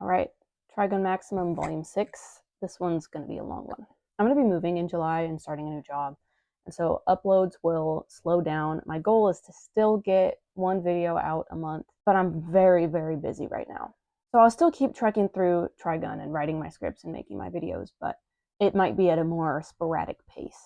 All right, Trigun Maximum Volume 6. This one's going to be a long one. I'm going to be moving in July and starting a new job, and so uploads will slow down. My goal is to still get one video out a month, but I'm very, very busy right now. So I'll still keep trekking through Trigun and writing my scripts and making my videos, but it might be at a more sporadic pace.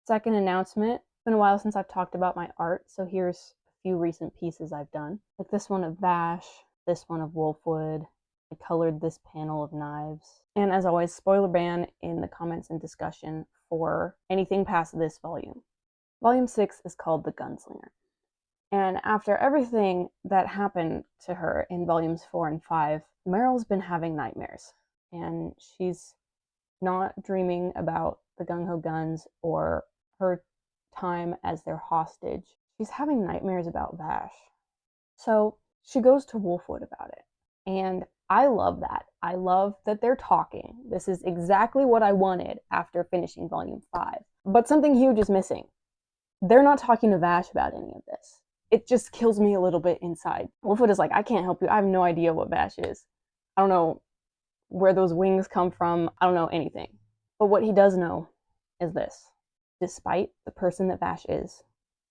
Second announcement, it's been a while since I've talked about my art, so here's a few recent pieces I've done. Like this one of Vash, this one of Wolfwood. I colored this panel of knives. And as always, spoiler ban in the comments and discussion for anything past this volume. Volume 6 is called The Gunslinger. And after everything that happened to her in volumes 4 and 5, Meryl's been having nightmares. And she's not dreaming about the gung-ho guns or her time as their hostage. She's having nightmares about Vash. So she goes to Wolfwood about it. And I love that. I love that they're talking. This is exactly what I wanted after finishing volume 5. But something huge is missing. They're not talking to Vash about any of this. It just kills me a little bit inside. Wolfwood is like, I can't help you. I have no idea what Vash is. I don't know where those wings come from. I don't know anything. But what he does know is this. Despite the person that Vash is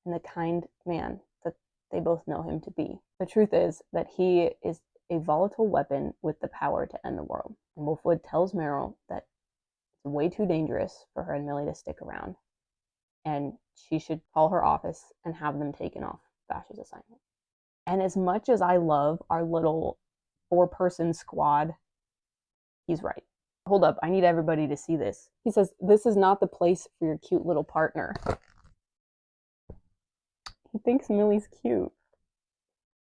and the kind man that they both know him to be, the truth is that he is a volatile weapon with the power to end the world. And Wolfwood tells Meryl that it's way too dangerous for her and Millie to stick around, and she should call her office and have them taken off Vash's assignment. And as much as I love our little 4-person squad, he's right. Hold up, I need everybody to see this. He says, this is not the place for your cute little partner. He thinks Millie's cute.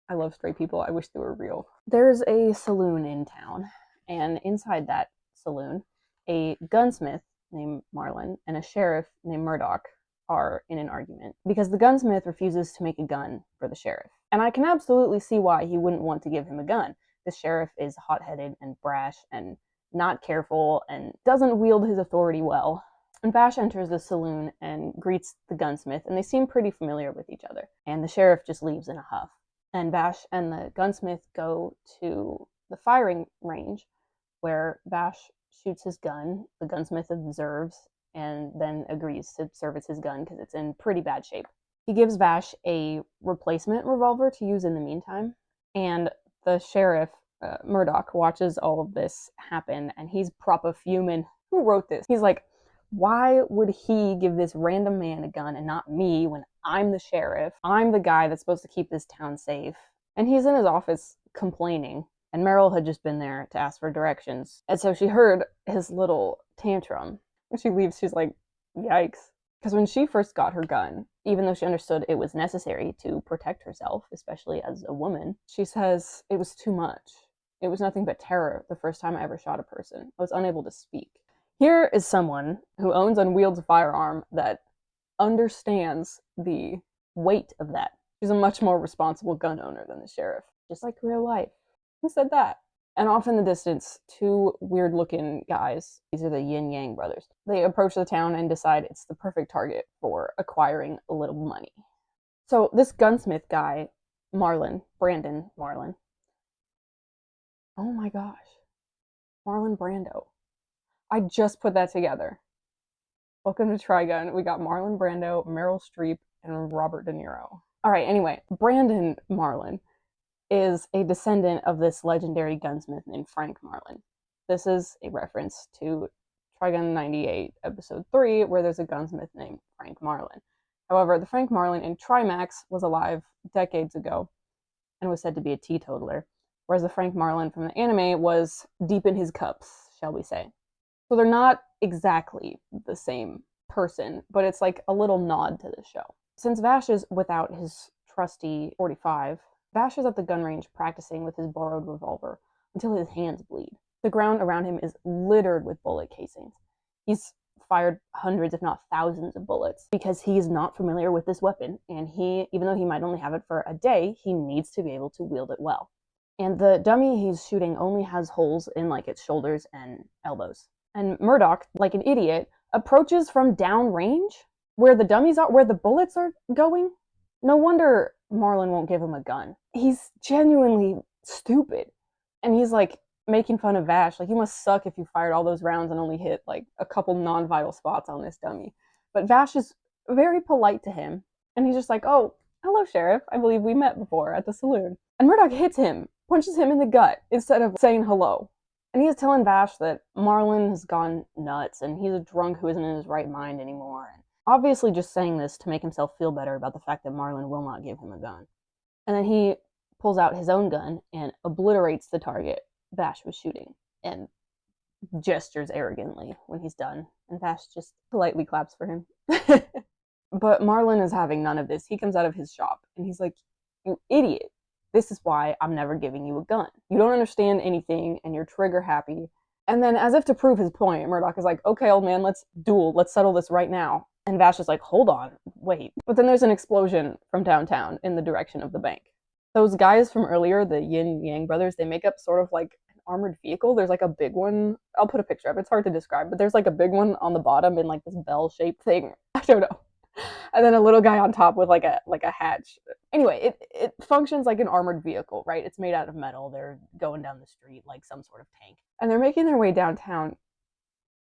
I love straight people. I wish they were real. There's a saloon in town, and inside that saloon, a gunsmith named Marlin and a sheriff named Murdoch are in an argument because the gunsmith refuses to make a gun for the sheriff. And I can absolutely see why he wouldn't want to give him a gun. The sheriff is hot-headed and brash and not careful and doesn't wield his authority well. And Vash enters the saloon and greets the gunsmith, and they seem pretty familiar with each other. And the sheriff just leaves in a huff. And Vash and the gunsmith go to the firing range where Vash shoots his gun. The gunsmith observes and then agrees to service his gun because it's in pretty bad shape. He gives Vash a replacement revolver to use in the meantime. And the sheriff, Murdoch, watches all of this happen, and he's proper fuming. Who wrote this? He's like, why would he give this random man a gun and not me when I'm the sheriff? I'm the guy that's supposed to keep this town safe. And he's in his office complaining. And Meryl had just been there to ask for directions. And so she heard his little tantrum. When she leaves, she's like, yikes. Because when she first got her gun, even though she understood it was necessary to protect herself, especially as a woman, she says it was too much. It was nothing but terror the first time I ever shot a person. I was unable to speak. Here is someone who owns and wields a firearm that understands the weight of that. She's a much more responsible gun owner than the sheriff, just like real life. Who said that? And off in the distance, 2 weird-looking guys, these are the Yin Yang brothers, they approach the town and decide it's the perfect target for acquiring a little money. So this gunsmith guy, Brandon Marlin, oh my gosh, Marlon Brando. I just put that together. Welcome to Trigun. We got Marlon Brando, Meryl Streep, and Robert De Niro. All right, anyway, Brandon Marlin is a descendant of this legendary gunsmith named Frank Marlin. This is a reference to Trigun 98, episode 3, where there's a gunsmith named Frank Marlin. However, the Frank Marlin in Trimax was alive decades ago and was said to be a teetotaler, whereas the Frank Marlin from the anime was deep in his cups, shall we say. So they're not exactly the same person, but it's like a little nod to the show. Since Vash is without his trusty 45, Vash is at the gun range practicing with his borrowed revolver until his hands bleed. The ground around him is littered with bullet casings. He's fired hundreds, if not thousands, of bullets because he's not familiar with this weapon, and even though he might only have it for a day, he needs to be able to wield it well. And the dummy he's shooting only has holes in like its shoulders and elbows. And Murdoch, like an idiot, approaches from downrange where the dummies are, where the bullets are going. No wonder Marlin won't give him a gun. He's genuinely stupid. And he's like, making fun of Vash, like, you must suck if you fired all those rounds and only hit like a couple non-vital spots on this dummy. But Vash is very polite to him, and he's just like, oh, hello, Sheriff. I believe we met before at the saloon. And Murdoch hits him, punches him in the gut instead of saying hello. And he is telling Vash that Marlin has gone nuts and he's a drunk who isn't in his right mind anymore. And obviously just saying this to make himself feel better about the fact that Marlin will not give him a gun. And then he pulls out his own gun and obliterates the target Vash was shooting and gestures arrogantly when he's done. And Vash just politely claps for him. But Marlin is having none of this. He comes out of his shop and he's like, you idiot. This is why I'm never giving you a gun. You don't understand anything and you're trigger happy. And then, as if to prove his point, Murdoch is like, okay, old man, let's duel. Let's settle this right now. And Vash is like, hold on, wait. But then there's an explosion from downtown in the direction of the bank. Those guys from earlier, the Yin Yang brothers, they make up sort of like an armored vehicle. There's like a big one. I'll put a picture up. It's hard to describe, but there's like a big one on the bottom in like this bell-shaped thing. I don't know. And then a little guy on top with like a hatch. Anyway, it functions like an armored vehicle, right? It's made out of metal. They're going down the street like some sort of tank. And they're making their way downtown.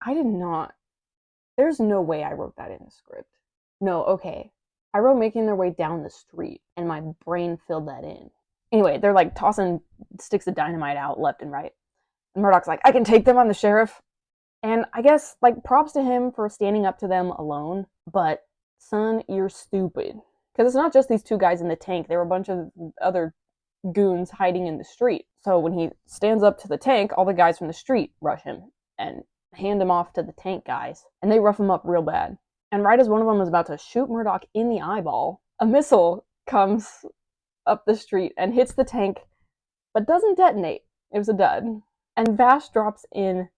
I did not. There's no way I wrote that in the script. No, okay. I wrote making their way down the street, and my brain filled that in. Anyway, they're like tossing sticks of dynamite out left and right. And Murdoch's like, I can take them on the sheriff. And I guess, like, props to him for standing up to them alone, but son, you're stupid. Because it's not just these two guys in the tank. There were a bunch of other goons hiding in the street. So when he stands up to the tank, all the guys from the street rush him and hand him off to the tank guys. And they rough him up real bad. And right as one of them is about to shoot Murdoch in the eyeball, a missile comes up the street and hits the tank, but doesn't detonate. It was a dud. And Vash drops in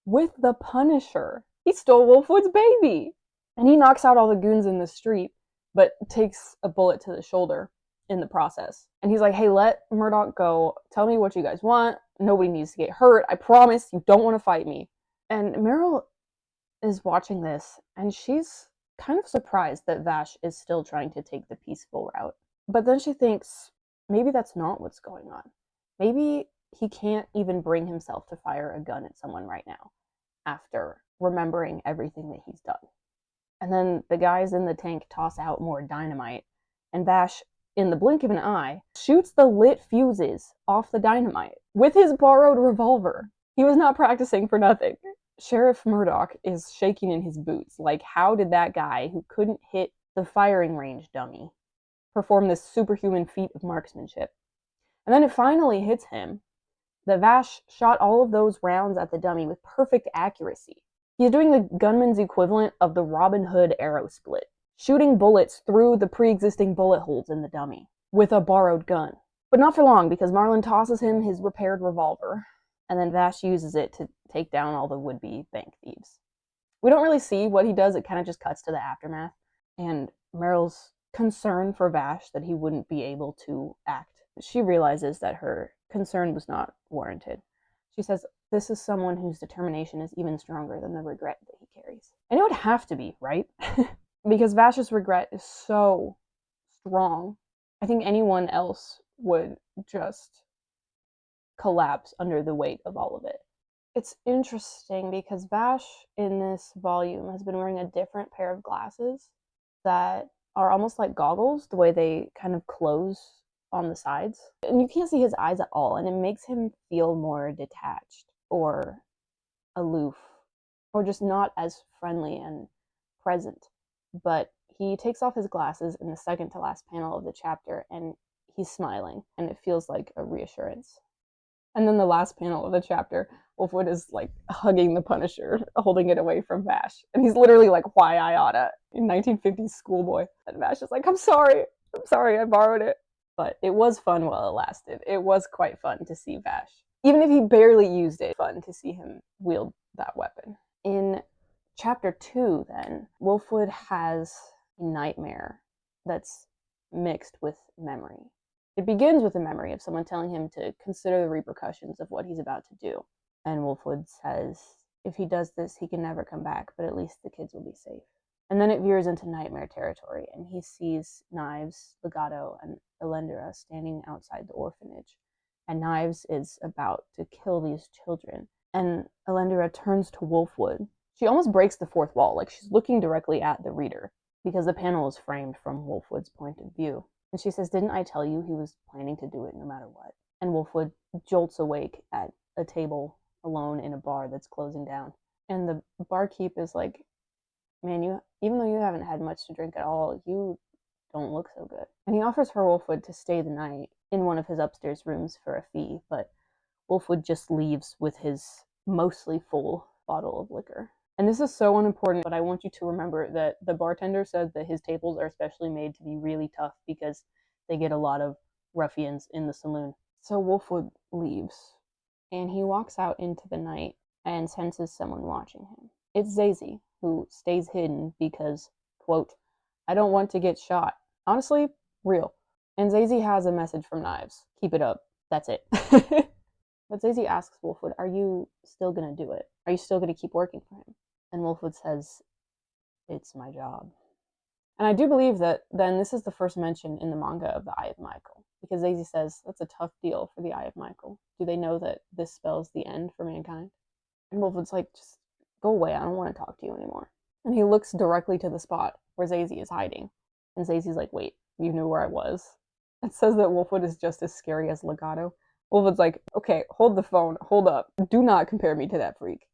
with the Punisher. He stole Wolfwood's baby. And he knocks out all the goons in the street, but takes a bullet to the shoulder in the process. And he's like, hey, let Murdoch go. Tell me what you guys want. Nobody needs to get hurt. I promise you don't want to fight me. And Meryl is watching this, and she's kind of surprised that Vash is still trying to take the peaceful route. But then she thinks, maybe that's not what's going on. Maybe he can't even bring himself to fire a gun at someone right now after remembering everything that he's done. And then the guys in the tank toss out more dynamite, and Vash, in the blink of an eye, shoots the lit fuses off the dynamite with his borrowed revolver. He was not practicing for nothing. Sheriff Murdoch is shaking in his boots. Like, how did that guy who couldn't hit the firing range dummy perform this superhuman feat of marksmanship? And then it finally hits him that Vash shot all of those rounds at the dummy with perfect accuracy. He's doing the gunman's equivalent of the Robin Hood arrow split, shooting bullets through the pre-existing bullet holes in the dummy with a borrowed gun. But not for long, because Marlin tosses him his repaired revolver, and then Vash uses it to take down all the would-be bank thieves. We don't really see what he does. It kind of just cuts to the aftermath, and Meryl's concern for Vash that he wouldn't be able to act. She realizes that her concern was not warranted. She says, this is someone whose determination is even stronger than the regret that he carries. And it would have to be, right? Because Vash's regret is so strong. I think anyone else would just collapse under the weight of all of it. It's interesting because Vash in this volume has been wearing a different pair of glasses that are almost like goggles, the way they kind of close on the sides. And you can't see his eyes at all, and it makes him feel more detached or aloof or just not as friendly and present. But he takes off his glasses in the second to last panel of the chapter, and he's smiling, and it feels like a reassurance. And then the last panel of the chapter, Wolfwood is like hugging the Punisher, holding it away from Vash. And he's literally like, why I oughta, in 1950s schoolboy. And Vash is like, I'm sorry, I borrowed it. But it was fun while it lasted. It was quite fun to see Vash. Even if he barely used it, fun to see him wield that weapon. In chapter 2, then, Wolfwood has a nightmare that's mixed with memory. It begins with a memory of someone telling him to consider the repercussions of what he's about to do. And Wolfwood says, if he does this, he can never come back, but at least the kids will be safe. And then it veers into nightmare territory, and he sees Knives, Legato, and Elendra standing outside the orphanage. and Knives is about to kill these children. And Elendira turns to Wolfwood. She almost breaks the fourth wall, like she's looking directly at the reader, because the panel is framed from Wolfwood's point of view. And she says, "Didn't I tell you he was planning to do it no matter what?" And Wolfwood jolts awake at a table alone in a bar that's closing down. And the barkeep is like, "Man, you, even though you haven't had much to drink at all, you don't look so good." And he offers for Wolfwood to stay the night in one of his upstairs rooms for a fee, but Wolfwood just leaves with his mostly full bottle of liquor. And this is so unimportant, but I want you to remember that the bartender said that his tables are especially made to be really tough because they get a lot of ruffians in the saloon. So Wolfwood leaves, and he walks out into the night and senses someone watching him. It's Zazie, who stays hidden because, quote, "I don't want to get shot." Honestly, real. And Zazie has a message from Knives. Keep it up. That's it. But Zazie asks Wolfwood, "Are you still gonna do it? Are you still gonna keep working for him?" And Wolfwood says, "It's my job." And I do believe that then this is the first mention in the manga of the Eye of Michael, because Zazie says, "That's a tough deal for the Eye of Michael. Do they know that this spells the end for mankind?" And Wolfwood's like, "Just go away. I don't want to talk to you anymore." And he looks directly to the spot where Zazie is hiding. And Zazie's like, "Wait, you knew where I was?" It says that Wolfwood is just as scary as Legato. Wolfwood's like, "Okay, hold the phone. Hold up. Do not compare me to that freak."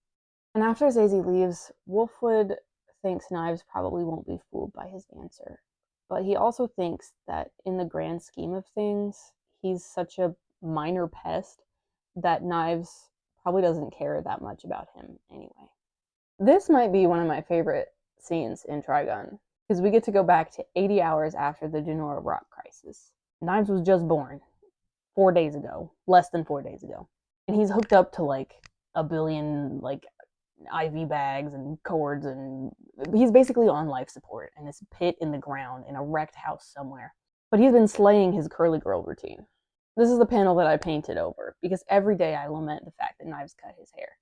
And after Zazie leaves, Wolfwood thinks Knives probably won't be fooled by his answer. But he also thinks that in the grand scheme of things, he's such a minor pest that Knives probably doesn't care that much about him anyway. This might be one of my favorite scenes in Trigun, because we get to go back to 80 hours after the Genora Rock Crisis. Knives was just born 4 days ago, less than 4 days ago. And he's hooked up to like a billion like IV bags and cords, and he's basically on life support in this pit in the ground in a wrecked house somewhere. But he's been slaying his curly girl routine. This is the panel that I painted over, because every day I lament the fact that Knives cut his hair.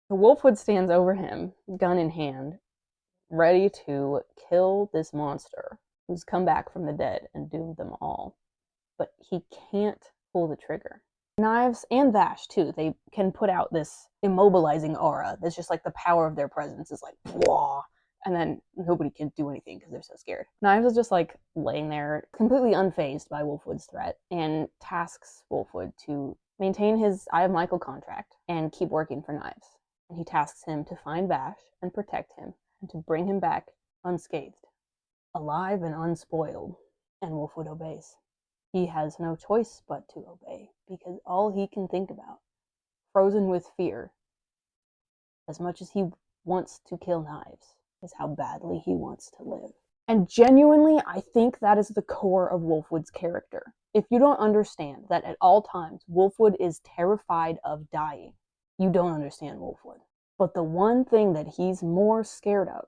The Wolfwood stands over him, gun in hand, ready to kill this monster who's come back from the dead and doomed them all. But he can't pull the trigger. Knives and Vash, too, they can put out this immobilizing aura that's just like the power of their presence is like, wah, and then nobody can do anything because they're so scared. Knives is just like laying there, completely unfazed by Wolfwood's threat, and tasks Wolfwood to maintain his Eye of Michael contract and keep working for Knives. And he tasks him to find Vash and protect him, and to bring him back unscathed, alive and unspoiled. And Wolfwood obeys. He has no choice but to obey, because all he can think about, frozen with fear, as much as he wants to kill Knives, is how badly he wants to live. And genuinely, I think that is the core of Wolfwood's character. If you don't understand that at all times Wolfwood is terrified of dying, you don't understand Wolfwood. But the one thing that he's more scared of,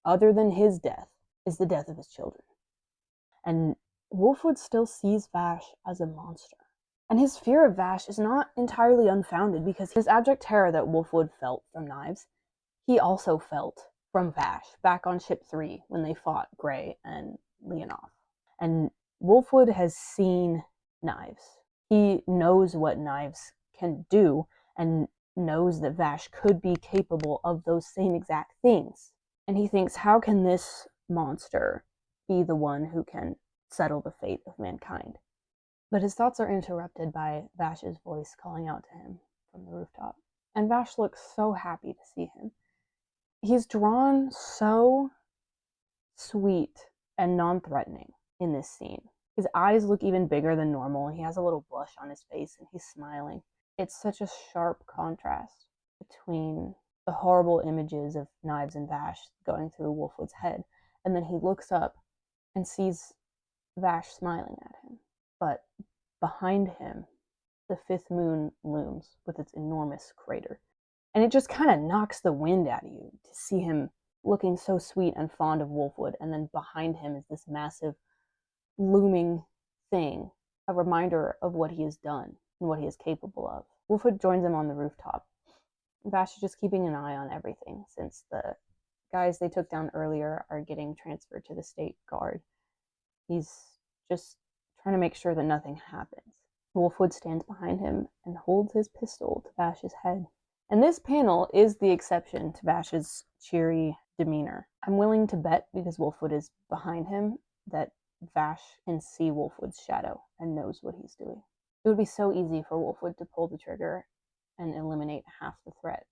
other than his death, is the death of his children. And Wolfwood still sees Vash as a monster. And his fear of Vash is not entirely unfounded, because his abject terror that Wolfwood felt from Knives, he also felt from Vash back on Ship 3 when they fought Gray and Leonov. And Wolfwood has seen Knives. He knows what Knives can do and knows that Vash could be capable of those same exact things. And he thinks, how can this monster be the one who can settle the fate of mankind? But his thoughts are interrupted by Vash's voice calling out to him from the rooftop. And Vash looks so happy to see him. He's drawn so sweet and non-threatening in this scene. His eyes look even bigger than normal. He has a little blush on his face and he's smiling. It's such a sharp contrast between the horrible images of Knives and Vash going through Wolfwood's head, and then he looks up and sees Vash smiling at him. But behind him, the fifth moon looms with its enormous crater. And it just kind of knocks the wind out of you to see him looking so sweet and fond of Wolfwood, and then behind him is this massive, looming thing, a reminder of what he has done and what he is capable of. Wolfwood joins him on the rooftop. Vash is just keeping an eye on everything, since the guys they took down earlier are getting transferred to the state guard. He's just trying to make sure that nothing happens. Wolfwood stands behind him and holds his pistol to Vash's head. And this panel is the exception to Vash's cheery demeanor. I'm willing to bet, because Wolfwood is behind him, that Vash can see Wolfwood's shadow and knows what he's doing. It would be so easy for Wolfwood to pull the trigger and eliminate half the threat.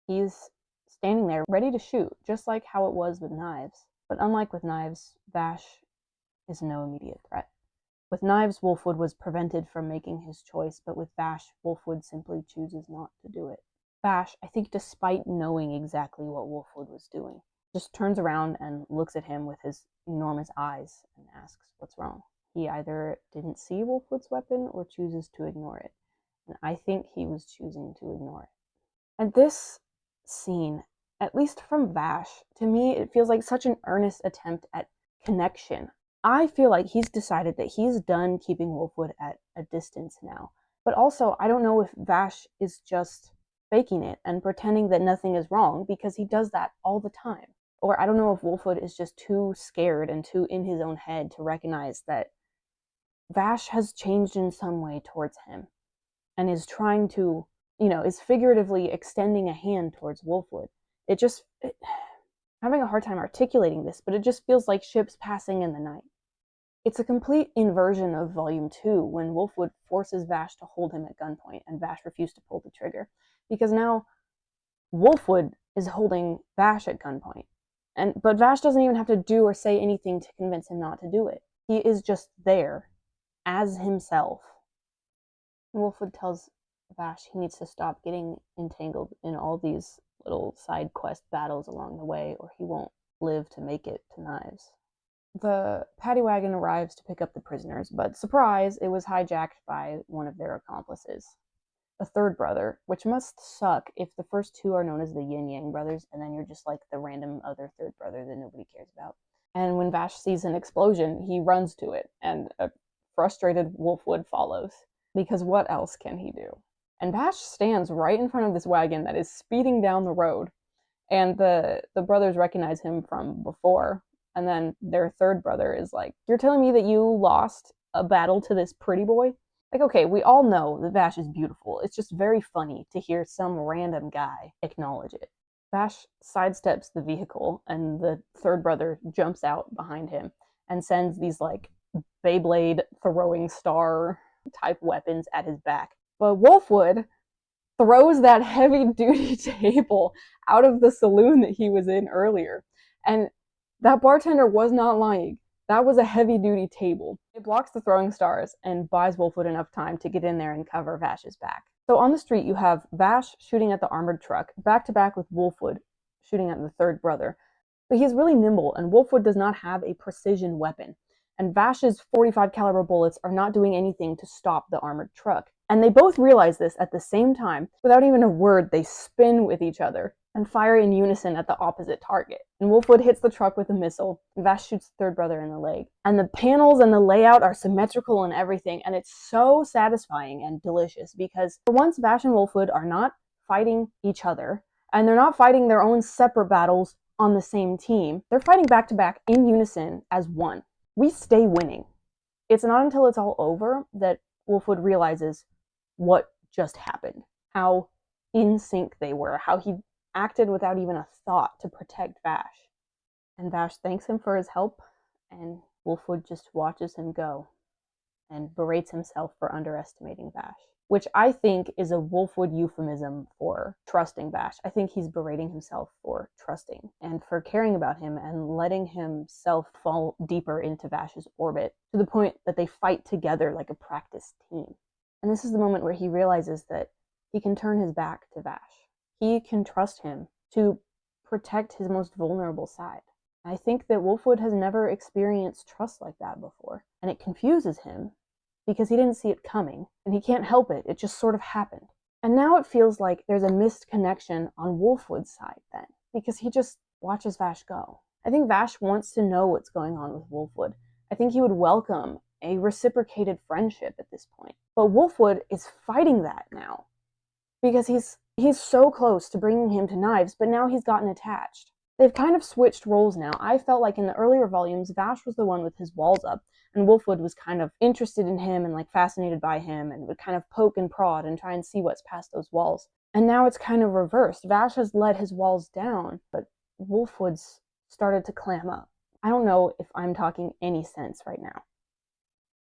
He's standing there ready to shoot, just like how it was with knives. But unlike with knives, Vash is no immediate threat. With knives, Wolfwood was prevented from making his choice, but with Vash, Wolfwood simply chooses not to do it. Vash, I think despite knowing exactly what Wolfwood was doing, just turns around and looks at him with his enormous eyes and asks, "What's wrong?" He either didn't see Wolfwood's weapon or chooses to ignore it. And I think he was choosing to ignore it. And this scene, at least from Vash, to me, it feels like such an earnest attempt at connection. I feel like he's decided that he's done keeping Wolfwood at a distance now. But also, I don't know if Vash is just faking it and pretending that nothing is wrong, because he does that all the time. Or I don't know if Wolfwood is just too scared and too in his own head to recognize that Vash has changed in some way towards him and is trying to, is figuratively extending a hand towards Wolfwood. I'm having a hard time articulating this, but it just feels like ships passing in the night. It's a complete inversion of Volume 2, when Wolfwood forces Vash to hold him at gunpoint, and Vash refused to pull the trigger, because now Wolfwood is holding Vash at gunpoint. But Vash doesn't even have to do or say anything to convince him not to do it. He is just there, as himself. Wolfwood tells Vash he needs to stop getting entangled in all these little side quest battles along the way, or he won't live to make it to Knives. The paddy wagon arrives to pick up the prisoners, but surprise, it was hijacked by one of their accomplices, a third brother, which must suck if the first two are known as the Yin Yang brothers, and then you're just like the random other third brother that nobody cares about. And when Vash sees an explosion, he runs to it, and a frustrated Wolfwood follows, because what else can he do? And Vash stands right in front of this wagon that is speeding down the road, and the brothers recognize him from before. And then their third brother is like, "You're telling me that you lost a battle to this pretty boy?" Like, okay, we all know that Vash is beautiful. It's just very funny to hear some random guy acknowledge it. Vash sidesteps the vehicle, and the third brother jumps out behind him and sends these, like, Beyblade throwing star type weapons at his back. But Wolfwood throws that heavy-duty table out of the saloon that he was in earlier. And that bartender was not lying. That was a heavy-duty table. It blocks the throwing stars and buys Wolfwood enough time to get in there and cover Vash's back. So on the street, you have Vash shooting at the armored truck, back-to-back with Wolfwood shooting at the third brother. But he's really nimble, and Wolfwood does not have a precision weapon. And Vash's .45 caliber bullets are not doing anything to stop the armored truck. And they both realize this at the same time. Without even a word, they spin with each other and fire in unison at the opposite target. And Wolfwood hits the truck with a missile, and Vash shoots the third brother in the leg. And the panels and the layout are symmetrical and everything, and it's so satisfying and delicious, because for once, Vash and Wolfwood are not fighting each other, and they're not fighting their own separate battles on the same team. They're fighting back-to-back in unison as one. We stay winning. It's not until it's all over that Wolfwood realizes what just happened, how in sync they were, how he acted without even a thought to protect Vash. And Vash thanks him for his help, and Wolfwood just watches him go and berates himself for underestimating Vash, which I think is a Wolfwood euphemism for trusting Vash. I think he's berating himself for trusting and for caring about him and letting himself fall deeper into Vash's orbit, to the point that they fight together like a practice team. And this is the moment where he realizes that he can turn his back to Vash. He can trust him to protect his most vulnerable side. I think that Wolfwood has never experienced trust like that before, and it confuses him because he didn't see it coming, and he can't help it. It just sort of happened. And now it feels like there's a missed connection on Wolfwood's side then, because he just watches Vash go. I think Vash wants to know what's going on with Wolfwood. I think he would welcome a reciprocated friendship at this point. But Wolfwood is fighting that now, because he's so close to bringing him to Knives, but now he's gotten attached. They've kind of switched roles now. I felt like in the earlier volumes, Vash was the one with his walls up, and Wolfwood was kind of interested in him and like fascinated by him and would kind of poke and prod and try and see what's past those walls. And now it's kind of reversed. Vash has let his walls down, but Wolfwood's started to clam up. I don't know if I'm talking any sense right now.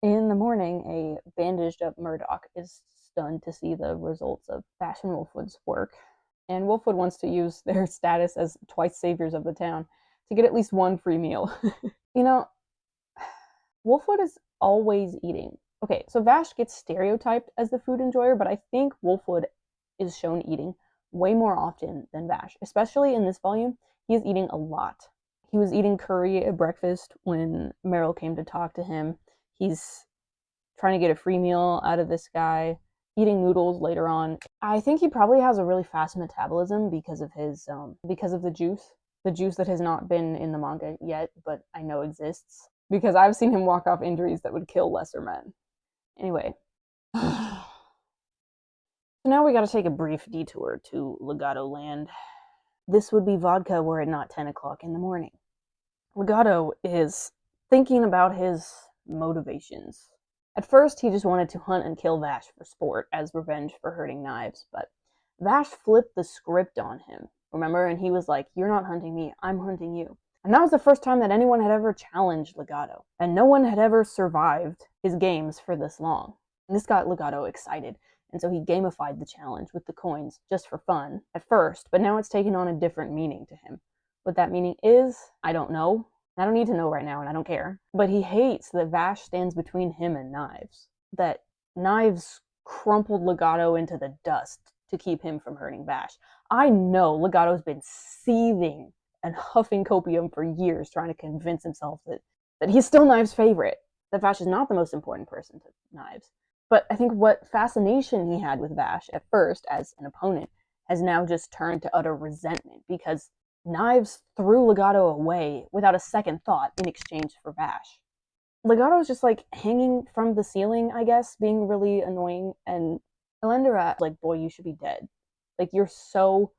In the morning, a bandaged up Murdoch is stunned to see the results of Vash and Wolfwood's work, and Wolfwood wants to use their status as twice saviors of the town to get at least one free meal. You know, Wolfwood is always eating. Okay, so Vash gets stereotyped as the food enjoyer, but I think Wolfwood is shown eating way more often than Vash. Especially in this volume, he is eating a lot. He was eating curry at breakfast when Meryl came to talk to him. He's trying to get a free meal out of this guy, eating noodles later on. I think he probably has a really fast metabolism because of his because of the juice that has not been in the manga yet, but I know exists because I've seen him walk off injuries that would kill lesser men. Anyway, so now we got to take a brief detour to Legato Land. This would be vodka were it not 10 o'clock in the morning. Legato is thinking about his motivations. At first, he just wanted to hunt and kill Vash for sport, as revenge for hurting Knives, but Vash flipped the script on him, remember? And he was like, "You're not hunting me, I'm hunting you." And that was the first time that anyone had ever challenged Legato, and no one had ever survived his games for this long. And this got Legato excited, and so he gamified the challenge with the coins, just for fun, at first, but now it's taken on a different meaning to him. What that meaning is, I don't know. I don't need to know right now, and I don't care. But he hates that Vash stands between him and Knives. That Knives crumpled Legato into the dust to keep him from hurting Vash. I know Legato's been seething and huffing copium for years trying to convince himself that he's still Knives' favorite, that Vash is not the most important person to Knives. But I think what fascination he had with Vash at first as an opponent has now just turned to utter resentment because Knives threw Legato away without a second thought in exchange for Vash. Legato's just like hanging from the ceiling, I guess, being really annoying, and Elendra like, "Boy, you should be dead. Like, you're so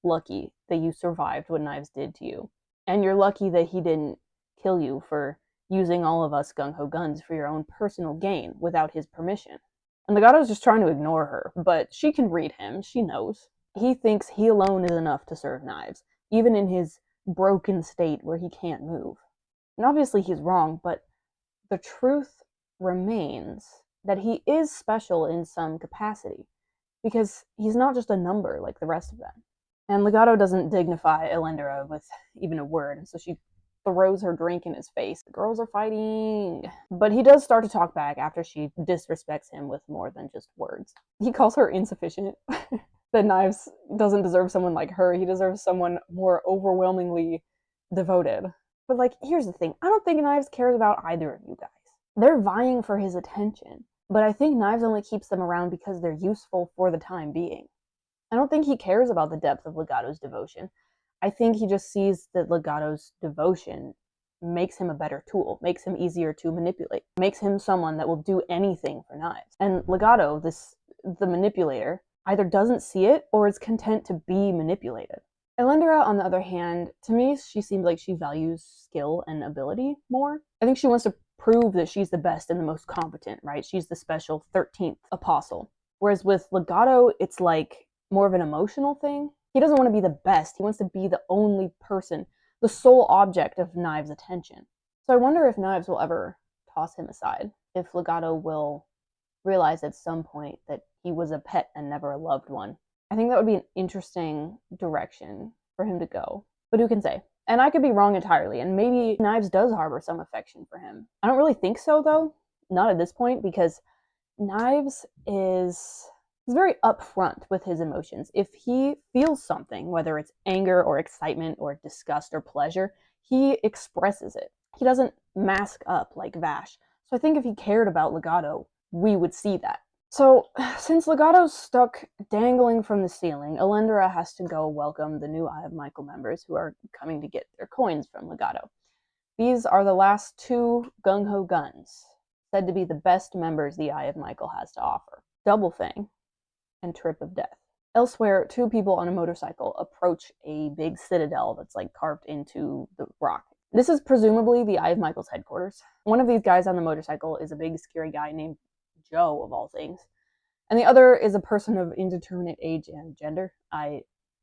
lucky that you survived what Knives did to you. And you're lucky that he didn't kill you for using all of us gung-ho guns for your own personal gain without his permission." And Legato's just trying to ignore her, but she can read him, she knows. He thinks he alone is enough to serve Knives, even in his broken state where he can't move. And obviously he's wrong, but the truth remains that he is special in some capacity, because he's not just a number like the rest of them. And Legato doesn't dignify Elendra with even a word, and so she throws her drink in his face. The girls are fighting. But he does start to talk back after she disrespects him with more than just words. He calls her insufficient. That Knives doesn't deserve someone like her. He deserves someone more overwhelmingly devoted. But like, here's the thing. I don't think Knives cares about either of you guys. They're vying for his attention. But I think Knives only keeps them around because they're useful for the time being. I don't think he cares about the depth of Legato's devotion. I think he just sees that Legato's devotion makes him a better tool, makes him easier to manipulate, makes him someone that will do anything for Knives. And Legato, the manipulator, either doesn't see it or is content to be manipulated. Elendra, on the other hand, to me, she seems like she values skill and ability more. I think she wants to prove that she's the best and the most competent, right? She's the special 13th apostle. Whereas with Legato, it's like more of an emotional thing. He doesn't want to be the best. He wants to be the only person, the sole object of Knives' attention. So I wonder if Knives will ever toss him aside, if Legato will realize at some point that he was a pet and never a loved one. I think that would be an interesting direction for him to go. But who can say? And I could be wrong entirely, and maybe Knives does harbor some affection for him. I don't really think so, though. Not at this point, because Knives is very upfront with his emotions. If he feels something, whether it's anger or excitement or disgust or pleasure, he expresses it. He doesn't mask up like Vash. So I think if he cared about Legato, we would see that. So, since Legato's stuck dangling from the ceiling, Elendra has to go welcome the new Eye of Michael members who are coming to get their coins from Legato. These are the last two gung-ho guns, said to be the best members the Eye of Michael has to offer. Double Fang and Trip of Death. Elsewhere, two people on a motorcycle approach a big citadel that's like carved into the rock. This is presumably the Eye of Michael's headquarters. One of these guys on the motorcycle is a big, scary guy named Joe, of all things. And the other is a person of indeterminate age and gender. I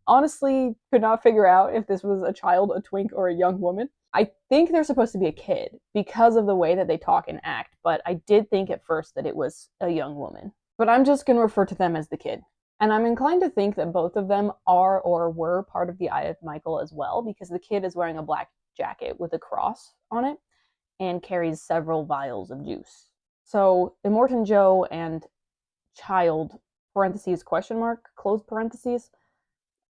honestly could not figure out if this was a child, a twink, or a young woman. I think they're supposed to be a kid because of the way that they talk and act, but I did think at first that it was a young woman. But I'm just going to refer to them as the kid. And I'm inclined to think that both of them are or were part of the Eye of Michael as well, because the kid is wearing a black jacket with a cross on it and carries several vials of juice. So Immortan Joe and child, parentheses, question mark, close parentheses,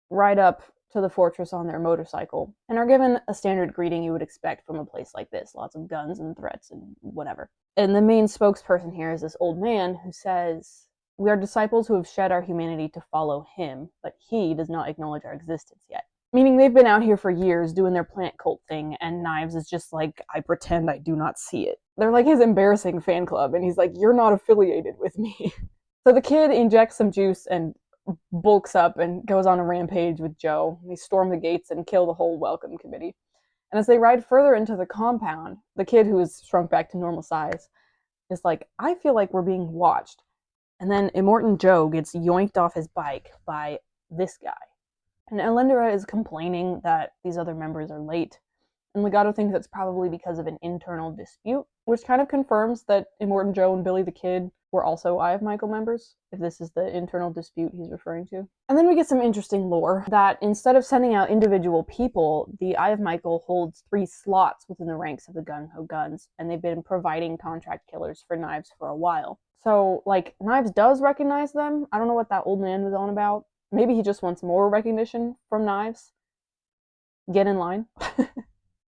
ride up to the fortress on their motorcycle and are given a standard greeting you would expect from a place like this. Lots of guns and threats and whatever. And the main spokesperson here is this old man who says, "We are disciples who have shed our humanity to follow him, but he does not acknowledge our existence yet." Meaning they've been out here for years doing their plant cult thing, and Knives is just like, "I pretend I do not see it." They're like his embarrassing fan club, and he's like, "You're not affiliated with me." So the kid injects some juice and bulks up and goes on a rampage with Joe. They storm the gates and kill the whole welcome committee. And as they ride further into the compound, the kid, who is shrunk back to normal size, is like, "I feel like we're being watched." And then Immortan Joe gets yoinked off his bike by this guy. And Elendera is complaining that these other members are late. And Legato thinks it's probably because of an internal dispute, which kind of confirms that Immortan Joe and Billy the Kid were also Eye of Michael members, if this is the internal dispute he's referring to. And then we get some interesting lore that instead of sending out individual people, the Eye of Michael holds 3 slots within the ranks of the Gung-Ho Guns, and they've been providing contract killers for Knives for a while. So, like, Knives does recognize them. I don't know what that old man was on about. Maybe he just wants more recognition from Knives. Get in line.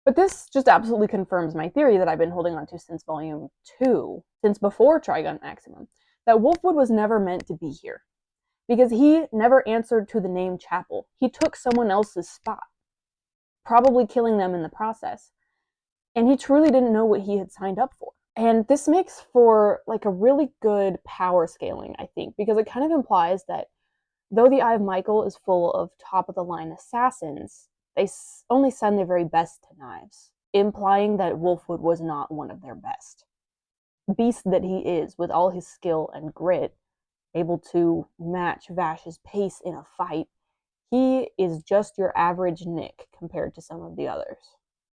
But this just absolutely confirms my theory that I've been holding on to since Volume 2, since before Trigun Maximum, that Wolfwood was never meant to be here. Because he never answered to the name Chapel. He took someone else's spot, probably killing them in the process. And he truly didn't know what he had signed up for. And this makes for like a really good power scaling, I think, because it kind of implies that though the Eye of Michael is full of top-of-the-line assassins, they only send their very best to Knives, implying that Wolfwood was not one of their best. Beast that he is, with all his skill and grit, able to match Vash's pace in a fight, he is just your average Nick compared to some of the others.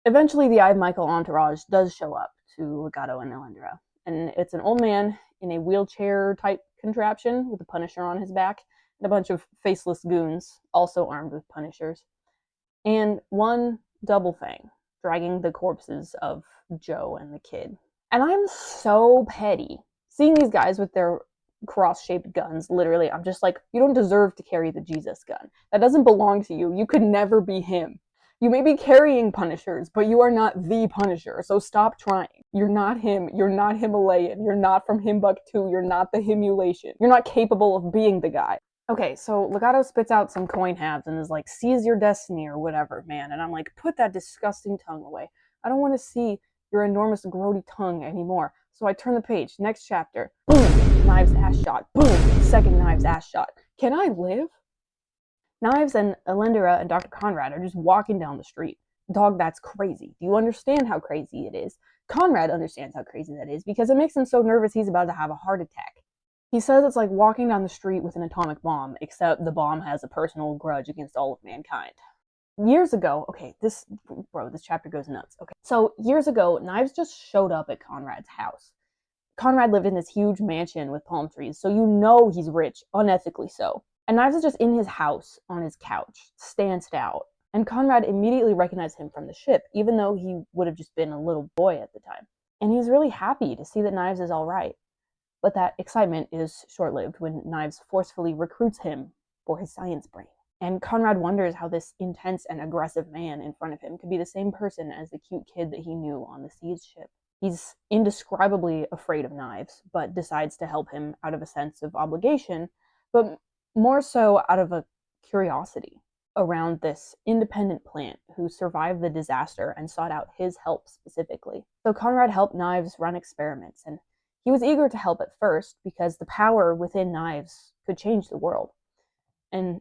Eventually, the Eye of Michael entourage does show up to Legato and Elendera, and it's an old man in a wheelchair-type contraption with a Punisher on his back, and a bunch of faceless goons, also armed with Punishers, and one Double Fang, dragging the corpses of Joe and the kid. And I'm so petty. Seeing these guys with their cross-shaped guns, literally, I'm just like, you don't deserve to carry the Jesus gun. That doesn't belong to you. You could never be him. You may be carrying Punishers, but you are not the Punisher, so stop trying. You're not him. You're not Himalayan. You're not from Himbuktu. You're not the Himulation. You're not capable of being the guy. Okay, so Legato spits out some coin halves and is like, "Seize your destiny," or whatever, man. And I'm like, put that disgusting tongue away. I don't want to see your enormous grody tongue anymore. So I turn the page. Next chapter. Boom! Knives ass shot. Boom! Second Knives ass shot. Can I live? Knives and Elendera and Dr. Conrad are just walking down the street. Dog, that's crazy. Do you understand how crazy it is? Conrad understands how crazy that is because it makes him so nervous he's about to have a heart attack. He says it's like walking down the street with an atomic bomb, except the bomb has a personal grudge against all of mankind. Years ago, this chapter goes nuts. Okay, so years ago, Knives just showed up at Conrad's house. Conrad lived in this huge mansion with palm trees, so you know he's rich, unethically so. And Knives is just in his house, on his couch, stanced out. And Conrad immediately recognized him from the ship, even though he would have just been a little boy at the time. And he's really happy to see that Knives is all right. But that excitement is short-lived when Knives forcefully recruits him for his science brain. And Conrad wonders how this intense and aggressive man in front of him could be the same person as the cute kid that he knew on the siege ship. He's indescribably afraid of Knives, but decides to help him out of a sense of obligation, but more so out of a curiosity around this independent plant who survived the disaster and sought out his help specifically. So Conrad helped Knives run experiments, and he was eager to help at first because the power within Knives could change the world. and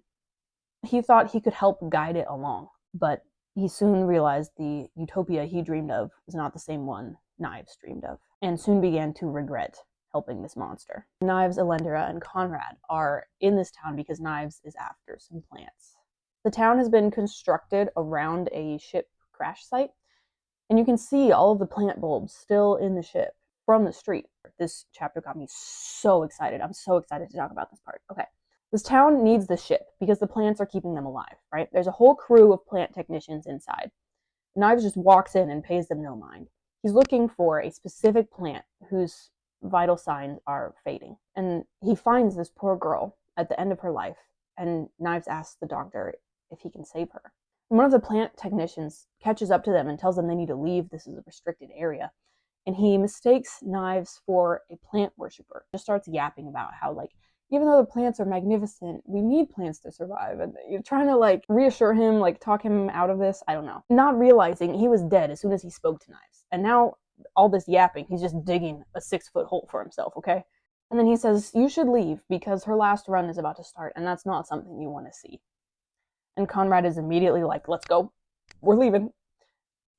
he thought he could help guide it along, but he soon realized the utopia he dreamed of was not the same one Knives dreamed of, and soon began to regret helping this monster. Knives, Elendera, and Conrad are in this town because Knives is after some plants. The town has been constructed around a ship crash site, and you can see all of the plant bulbs still in the ship from the street. This chapter got me so excited. I'm so excited to talk about this part. Okay. This town needs the ship because the plants are keeping them alive, right? There's a whole crew of plant technicians inside. Knives just walks in and pays them no mind. He's looking for a specific plant whose vital signs are fading. And he finds this poor girl at the end of her life, and Knives asks the doctor if he can save her. And one of the plant technicians catches up to them and tells them they need to leave. This is a restricted area. And he mistakes Knives for a plant worshiper. Just starts yapping about how, like, even though the plants are magnificent, we need plants to survive. And you're trying to, like, reassure him, like, talk him out of this. I don't know. Not realizing he was dead as soon as he spoke to Knives. And now, all this yapping, he's just digging a 6-foot hole for himself, okay? And then he says, you should leave because her last run is about to start, and that's not something you want to see. And Conrad is immediately like, let's go. We're leaving.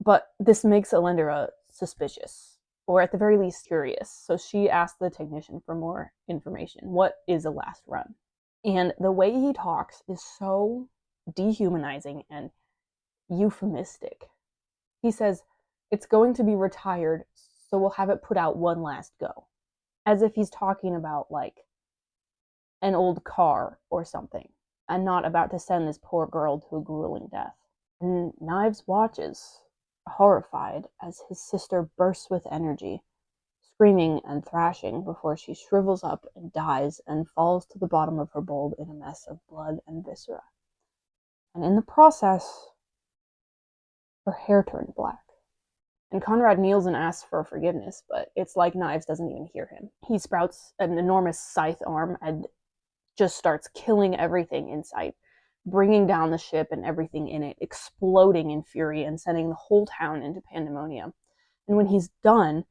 But this makes Elendera suspicious, or at the very least curious. So she asks the technician for more information. What is a last run? And the way he talks is so dehumanizing and euphemistic. He says, it's going to be retired, so we'll have it put out one last go. As if he's talking about, like, an old car or something, and not about to send this poor girl to a grueling death. And Knives watches, horrified, as his sister bursts with energy, screaming and thrashing before she shrivels up and dies and falls to the bottom of her bulb in a mess of blood and viscera. And in the process, her hair turned black. And Conrad kneels and asks for forgiveness, but it's like Knives doesn't even hear him. He sprouts an enormous scythe arm and just starts killing everything in sight, bringing down the ship and everything in it, exploding in fury and sending the whole town into pandemonium. And when he's done,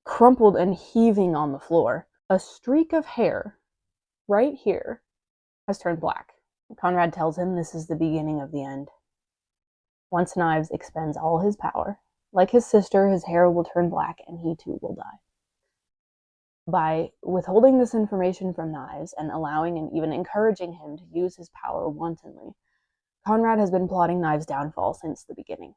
crumpled and heaving on the floor, a streak of hair right here has turned black. Conrad tells him this is the beginning of the end. Once Knives expends all his power, like his sister, his hair will turn black and he too will die. By withholding this information from Knives and allowing and even encouraging him to use his power wantonly, Conrad has been plotting Knives' downfall since the beginning.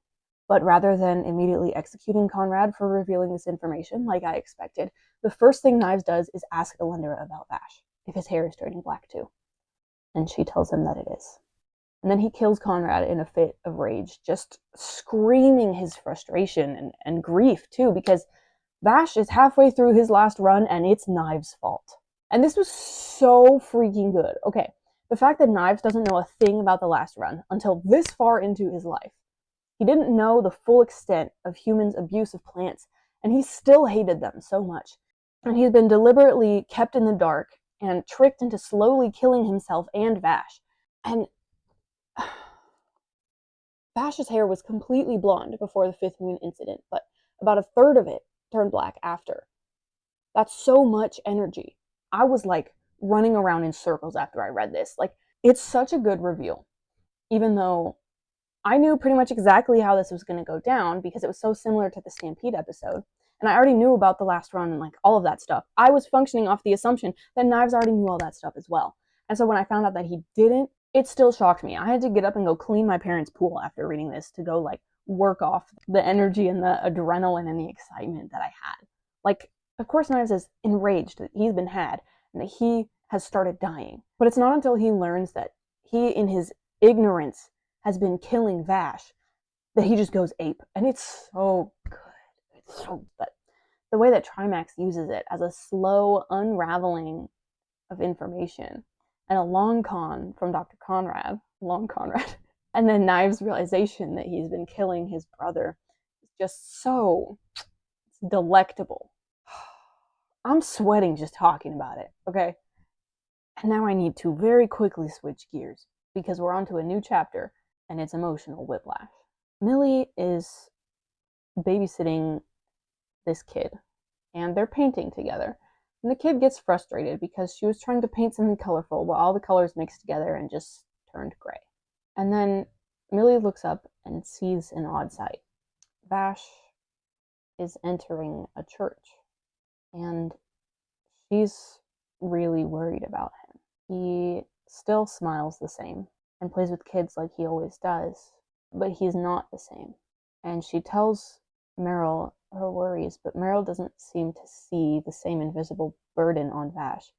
But rather than immediately executing Conrad for revealing this information, like I expected, the first thing Knives does is ask Elendera about Vash, if his hair is turning black too. And she tells him that it is. And then he kills Conrad in a fit of rage, just screaming his frustration and grief too, because Vash is halfway through his last run and it's Knives' fault. And this was so freaking good. Okay, the fact that Knives doesn't know a thing about the last run until this far into his life. He didn't know the full extent of humans' abuse of plants, and he still hated them so much. And he's been deliberately kept in the dark and tricked into slowly killing himself and Vash. And Vash's hair was completely blonde before the 5th moon incident, but about a third of it turned black after. That's so much energy. I was like running around in circles after I read this. Like, it's such a good reveal, even though I knew pretty much exactly how this was going to go down because it was so similar to the Stampede episode. And I already knew about the last run and like all of that stuff. I was functioning off the assumption that Knives already knew all that stuff as well. And so when I found out that he didn't, it still shocked me. I had to get up and go clean my parents' pool after reading this to go like work off the energy and the adrenaline and the excitement that I had. Like, of course Knives is enraged that he's been had and that he has started dying. But it's not until he learns that he, in his ignorance, has been killing Vash that he just goes ape. And it's so good. It's so good. The way that Trimax uses it as a slow unraveling of information and a long con from Dr. Conrad, and then Knives' realization that he's been killing his brother is just so delectable. I'm sweating just talking about it, okay? And now I need to very quickly switch gears because we're on to a new chapter and it's emotional whiplash. Millie is babysitting this kid and they're painting together. And the kid gets frustrated because she was trying to paint something colorful while all the colors mixed together and just turned gray. And then Millie looks up and sees an odd sight. Vash is entering a church, and she's really worried about him. He still smiles the same and plays with kids like he always does, but he's not the same. And she tells Meryl her worries, but Meryl doesn't seem to see the same invisible burden on Vash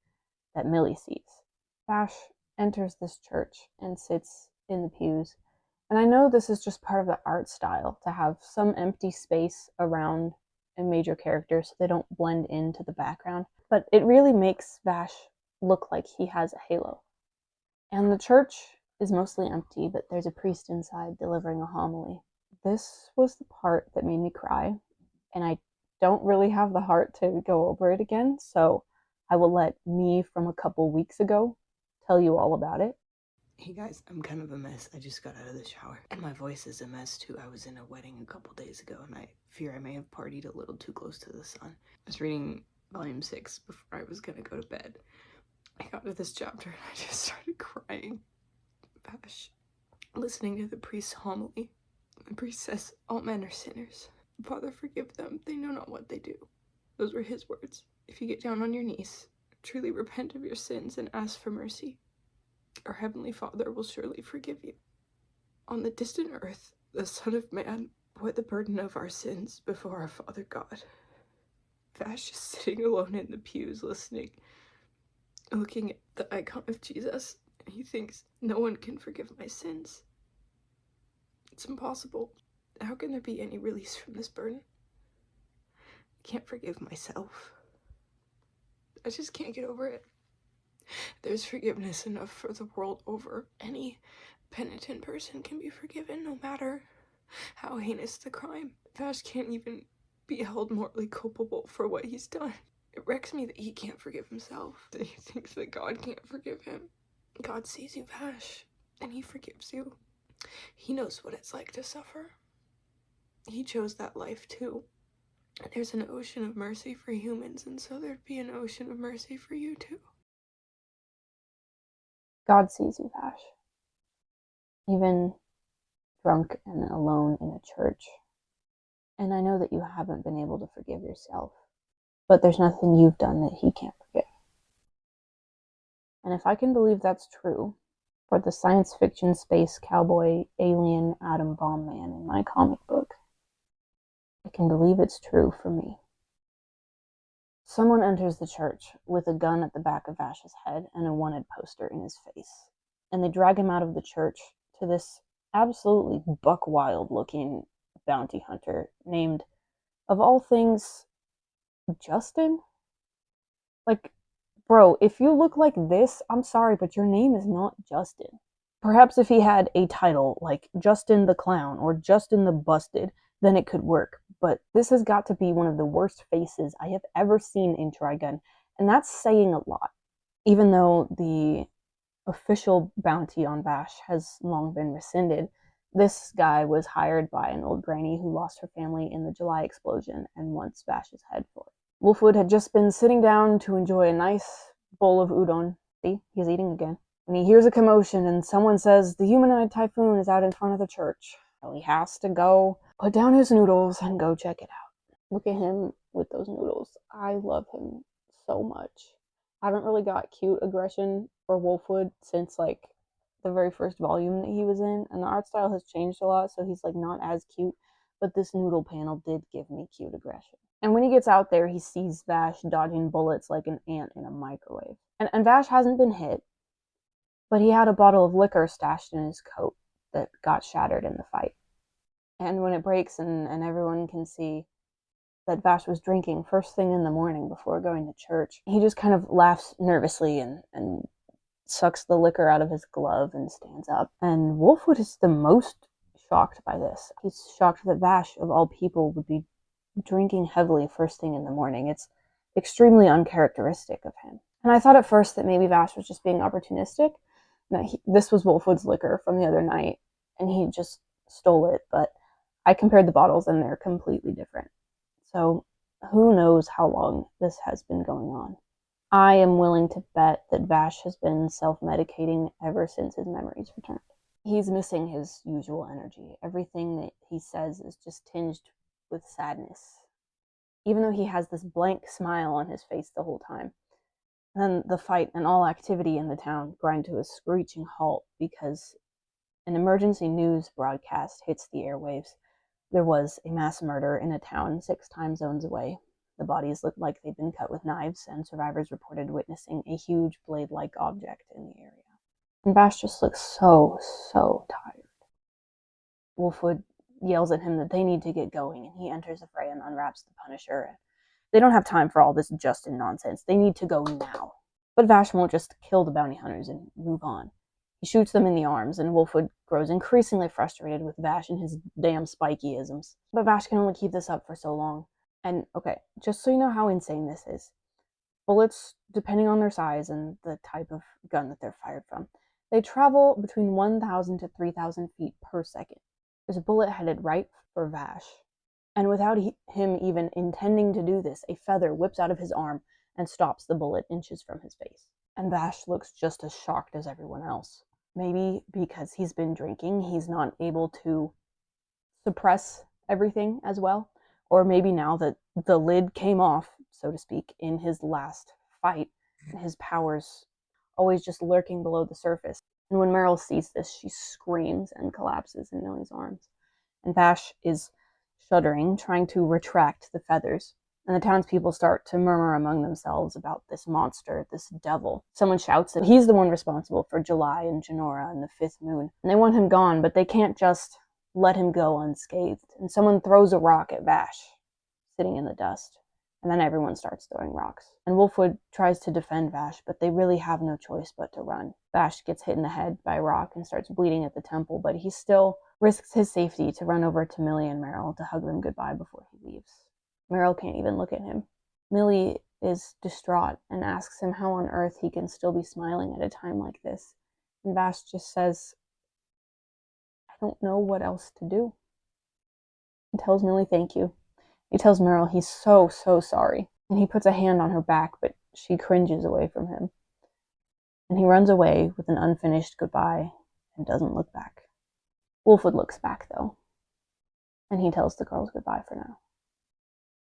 that Millie sees. Vash enters this church and sits in the pews. And I know this is just part of the art style to have some empty space around a major character so they don't blend into the background. But it really makes Vash look like he has a halo. And the church is mostly empty, but there's a priest inside delivering a homily. This was the part that made me cry, and I don't really have the heart to go over it again, so I will let me from a couple weeks ago tell you all about it. Hey guys, I'm kind of a mess. I just got out of the shower. And my voice is a mess too. I was in a wedding a couple days ago and I fear I may have partied a little too close to the sun. I was reading volume 6 before I was gonna go to bed. I got to this chapter and I just started crying. Gosh. Listening to the priest's homily. The priest says, "All men are sinners. Father, forgive them. They know not what they do." Those were his words. If you get down on your knees, truly repent of your sins and ask for mercy, our Heavenly Father will surely forgive you. On the distant earth, the Son of Man bore the burden of our sins before our Father God. Vash is sitting alone in the pews listening, looking at the icon of Jesus. He thinks, no one can forgive my sins. It's impossible. How can there be any release from this burden? I can't forgive myself. I just can't get over it. There's forgiveness enough for the world over. Any penitent person can be forgiven, no matter how heinous the crime. Vash can't even be held morally culpable for what he's done. It wrecks me that he can't forgive himself, that he thinks that God can't forgive him. God sees you, Vash, and he forgives you. He knows what it's like to suffer. He chose that life too. There's an ocean of mercy for humans, and so there'd be an ocean of mercy for you too. God sees you, Vash. Even drunk and alone in a church. And I know that you haven't been able to forgive yourself, but there's nothing you've done that he can't forgive. And if I can believe that's true for the science fiction space cowboy alien atom bomb man in my comic book, I can believe it's true for me. Someone enters the church with a gun at the back of Vash's head and a wanted poster in his face, and they drag him out of the church to this absolutely buck wild looking bounty hunter named, of all things, Justin? Like, bro, if you look like this, I'm sorry, but your name is not Justin. Perhaps if he had a title like Justin the Clown or Justin the Busted, then it could work. But this has got to be one of the worst faces I have ever seen in Trigun, and that's saying a lot. Even though the official bounty on Vash has long been rescinded, this guy was hired by an old granny who lost her family in the July explosion and wants Vash's head for it. Wolfwood had just been sitting down to enjoy a nice bowl of udon. See, he's eating again. When he hears a commotion and someone says the humanoid typhoon is out in front of the church. So he has to go put down his noodles and go check it out. Look at him with those noodles. I love him so much. I haven't really got cute aggression for Wolfwood since like the very first volume that he was in, and the art style has changed a lot, so he's like not as cute. But this noodle panel did give me cute aggression. And when he gets out there, he sees Vash dodging bullets like an ant in a microwave. And Vash hasn't been hit, but he had a bottle of liquor stashed in his coat that got shattered in the fight. And when it breaks and everyone can see that Vash was drinking first thing in the morning before going to church, he just kind of laughs nervously and sucks the liquor out of his glove and stands up. And Wolfwood is the most shocked by this. He's shocked that Vash, of all people, would be drinking heavily first thing in the morning. It's extremely uncharacteristic of him. And I thought at first that maybe Vash was just being opportunistic. This was Wolfwood's liquor from the other night, and he just stole it. But I compared the bottles, and they're completely different. So who knows how long this has been going on. I am willing to bet that Vash has been self-medicating ever since his memories returned. He's missing his usual energy. Everything that he says is just tinged with sadness, even though he has this blank smile on his face the whole time. And then the fight and all activity in the town grind to a screeching halt because an emergency news broadcast hits the airwaves. There was a mass murder in a town 6 time zones away. The bodies looked like they'd been cut with knives, and survivors reported witnessing a huge blade-like object in the area. And Vash just looks so tired. Wolfwood yells at him that they need to get going, and he enters the fray and unwraps the Punisher. They don't have time for all this Justin nonsense. They need to go now. But Vash won't just kill the bounty hunters and move on. He shoots them in the arms, and Wolfwood grows increasingly frustrated with Vash and his damn spikyisms. But Vash can only keep this up for so long. And, okay, just so you know how insane this is, bullets, depending on their size and the type of gun that they're fired from, they travel between 1,000 to 3,000 feet per second. There's a bullet headed right for Vash. And without him even intending to do this, a feather whips out of his arm and stops the bullet inches from his face. And Vash looks just as shocked as everyone else. Maybe because he's been drinking, he's not able to suppress everything as well. Or maybe now that the lid came off, so to speak, in his last fight, his powers always just lurking below the surface. And when Meryl sees this, she screams and collapses in Millie's arms. And Vash is shuddering, trying to retract the feathers. And the townspeople start to murmur among themselves about this monster, this devil. Someone shouts that he's the one responsible for July and Janora and the fifth moon. And they want him gone, but they can't just let him go unscathed. And someone throws a rock at Vash, sitting in the dust. And then everyone starts throwing rocks. And Wolfwood tries to defend Vash, but they really have no choice but to run. Vash gets hit in the head by a rock and starts bleeding at the temple, but he still risks his safety to run over to Millie and Meryl to hug them goodbye before he leaves. Meryl can't even look at him. Millie is distraught and asks him how on earth he can still be smiling at a time like this. And Vash just says, I don't know what else to do. He tells Millie thank you. He tells Meryl he's so sorry. And he puts a hand on her back, but she cringes away from him. And he runs away with an unfinished goodbye and doesn't look back. Wolfwood looks back, though. And he tells the girls goodbye for now.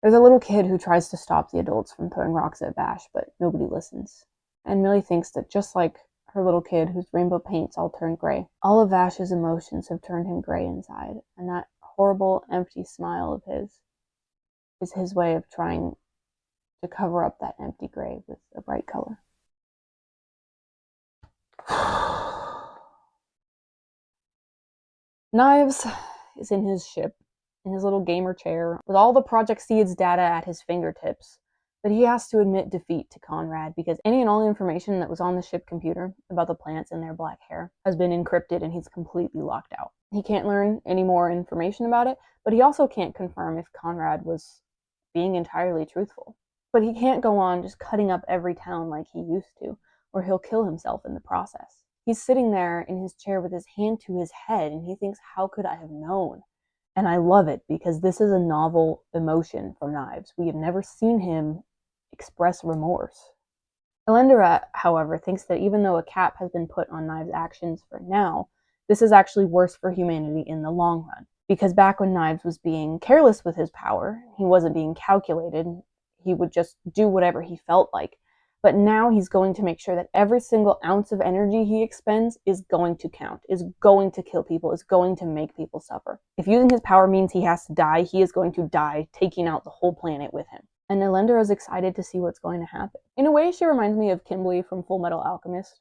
There's a little kid who tries to stop the adults from throwing rocks at Vash, but nobody listens. And Millie thinks that just like her little kid whose rainbow paints all turned gray, all of Vash's emotions have turned him gray inside, and that horrible, empty smile of his is his way of trying to cover up that empty gray with a bright color. Knives is in his ship, in his little gamer chair, with all the Project Seeds data at his fingertips. But he has to admit defeat to Conrad because any and all information that was on the ship computer about the plants and their black hair has been encrypted and he's completely locked out. He can't learn any more information about it, but he also can't confirm if Conrad was being entirely truthful. But he can't go on just cutting up every town like he used to, or he'll kill himself in the process. He's sitting there in his chair with his hand to his head, and he thinks, how could I have known? And I love it because this is a novel emotion from Knives. We have never seen him express remorse. Elendera, however, thinks that even though a cap has been put on Knives' actions for now, this is actually worse for humanity in the long run. Because back when Knives was being careless with his power, he wasn't being calculated, he would just do whatever he felt like. But now he's going to make sure that every single ounce of energy he expends is going to count, is going to kill people, is going to make people suffer. If using his power means he has to die, he is going to die, taking out the whole planet with him. And Elendera is excited to see what's going to happen. In a way, she reminds me of Kimberly from Full Metal Alchemist.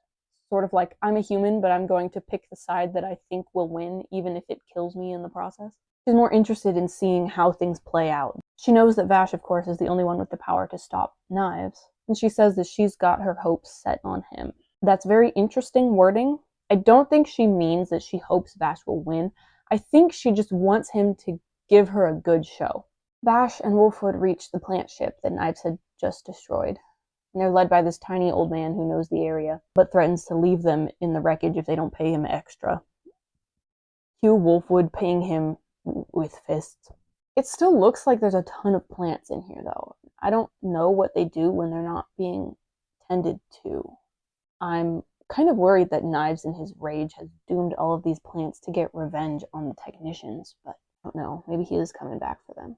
Sort of like, I'm a human, but I'm going to pick the side that I think will win, even if it kills me in the process. She's more interested in seeing how things play out. She knows that Vash, of course, is the only one with the power to stop Knives. And she says that she's got her hopes set on him. That's very interesting wording. I don't think she means that she hopes Vash will win. I think she just wants him to give her a good show. Vash and Wolfwood reach the plant ship that Knives had just destroyed. And they're led by this tiny old man who knows the area, but threatens to leave them in the wreckage if they don't pay him extra. Cue Wolfwood paying him with fists. It still looks like there's a ton of plants in here, though. I don't know what they do when they're not being tended to. I'm kind of worried that Knives in his rage has doomed all of these plants to get revenge on the technicians, but I don't know, maybe he is coming back for them.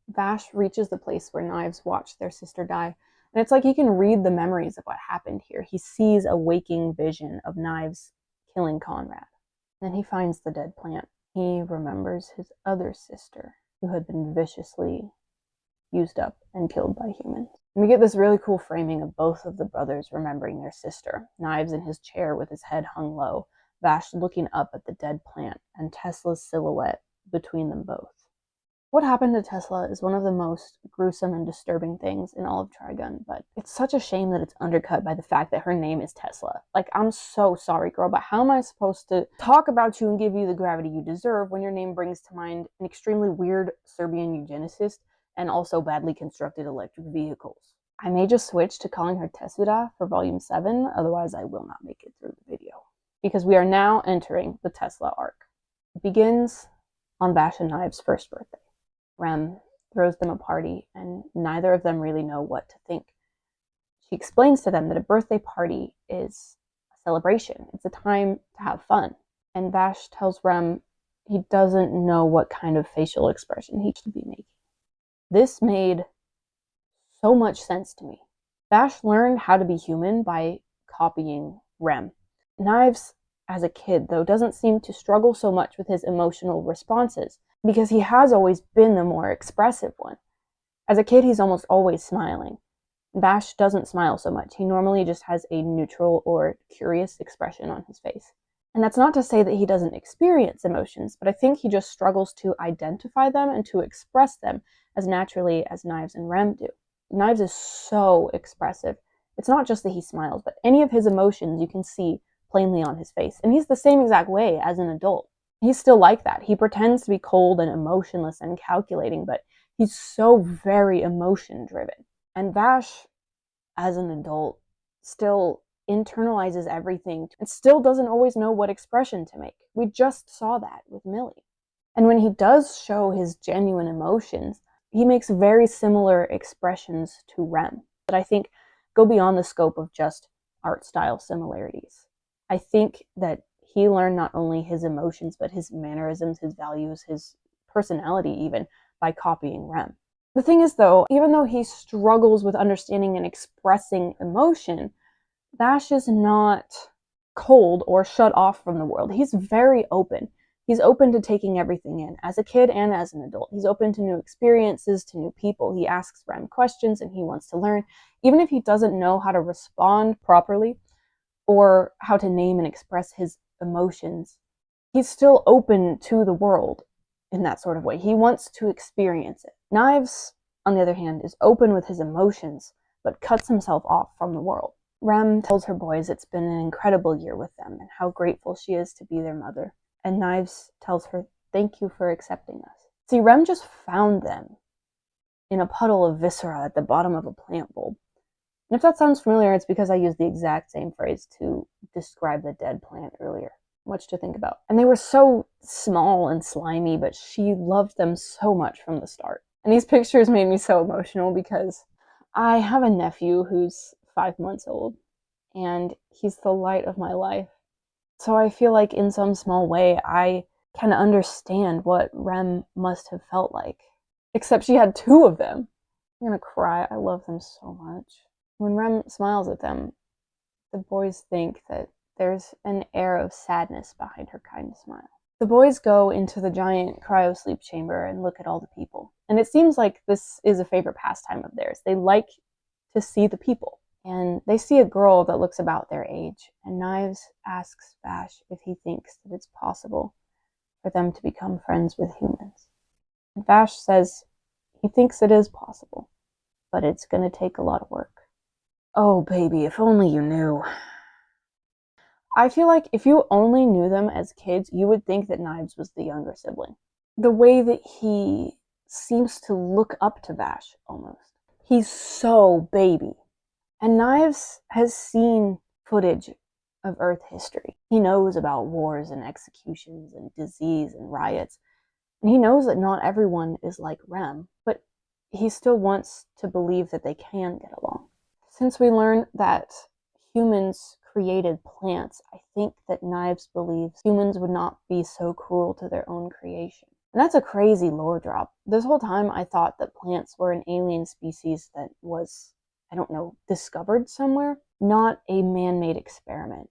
Vash reaches the place where Knives watched their sister die, and it's like he can read the memories of what happened here. He sees a waking vision of Knives killing Conrad. Then he finds the dead plant. He remembers his other sister, who had been viciously used up and killed by humans. And we get this really cool framing of both of the brothers remembering their sister. Knives in his chair with his head hung low, Vash looking up at the dead plant, and Tesla's silhouette between them both. What happened to Tesla is one of the most gruesome and disturbing things in all of Trigun, but it's such a shame that it's undercut by the fact that her name is Tesla. Like, I'm so sorry, girl, but how am I supposed to talk about you and give you the gravity you deserve when your name brings to mind an extremely weird Serbian eugenicist and also badly constructed electric vehicles? I may just switch to calling her Tesvira for Volume 7, otherwise I will not make it through the video. Because we are now entering the Tesla arc. It begins on Vash and Knives' first birthday. Rem throws them a party, and neither of them really know what to think. She explains to them that a birthday party is a celebration. It's a time to have fun. And Vash tells Rem he doesn't know what kind of facial expression he should be making. This made so much sense to me. Vash learned how to be human by copying Rem. Knives, as a kid, though, doesn't seem to struggle so much with his emotional responses, because he has always been the more expressive one. As a kid, he's almost always smiling. Vash doesn't smile so much. He normally just has a neutral or curious expression on his face. And that's not to say that he doesn't experience emotions, but I think he just struggles to identify them and to express them as naturally as Knives and Rem do. Knives is so expressive. It's not just that he smiles, but any of his emotions you can see plainly on his face. And he's the same exact way as an adult. He's still like that. He pretends to be cold and emotionless and calculating, but he's so very emotion driven. And Vash, as an adult, still internalizes everything and still doesn't always know what expression to make. We just saw that with Millie. And when he does show his genuine emotions, he makes very similar expressions to Rem that I think go beyond the scope of just art style similarities. I think that he learned not only his emotions, but his mannerisms, his values, his personality even, by copying Rem. The thing is, though, even though he struggles with understanding and expressing emotion, Vash is not cold or shut off from the world. He's very open. He's open to taking everything in, as a kid and as an adult. He's open to new experiences, to new people. He asks Rem questions and he wants to learn. Even if he doesn't know how to respond properly or how to name and express his emotions, he's still open to the world in that sort of way. He wants to experience it. Knives, on the other hand, is open with his emotions, but cuts himself off from the world. Rem tells her boys it's been an incredible year with them and how grateful she is to be their mother. And Knives tells her, thank you for accepting us. See, Rem just found them in a puddle of viscera at the bottom of a plant bulb. And if that sounds familiar, it's because I used the exact same phrase to describe the dead plant earlier. Much to think about. And they were so small and slimy, but she loved them so much from the start. And these pictures made me so emotional because I have a nephew who's 5 months old, and he's the light of my life. So I feel like in some small way, I can understand what Rem must have felt like. Except she had 2 of them. I'm gonna cry. I love them so much. When Rem smiles at them, the boys think that there's an air of sadness behind her kind smile. The boys go into the giant cryo-sleep chamber and look at all the people. And it seems like this is a favorite pastime of theirs. They like to see the people. And they see a girl that looks about their age. And Knives asks Vash if he thinks that it's possible for them to become friends with humans. And Vash says he thinks it is possible, but it's going to take a lot of work. Oh, baby, if only you knew. I feel like if you only knew them as kids, you would think that Knives was the younger sibling. The way that he seems to look up to Vash, almost. He's so baby. And Knives has seen footage of Earth history. He knows about wars and executions and disease and riots. And he knows that not everyone is like Rem, but he still wants to believe that they can get along. Since we learned that humans created plants, I think that Knives believes humans would not be so cruel to their own creation. And that's a crazy lore drop. This whole time I thought that plants were an alien species that was, I don't know, discovered somewhere, not a man-made experiment.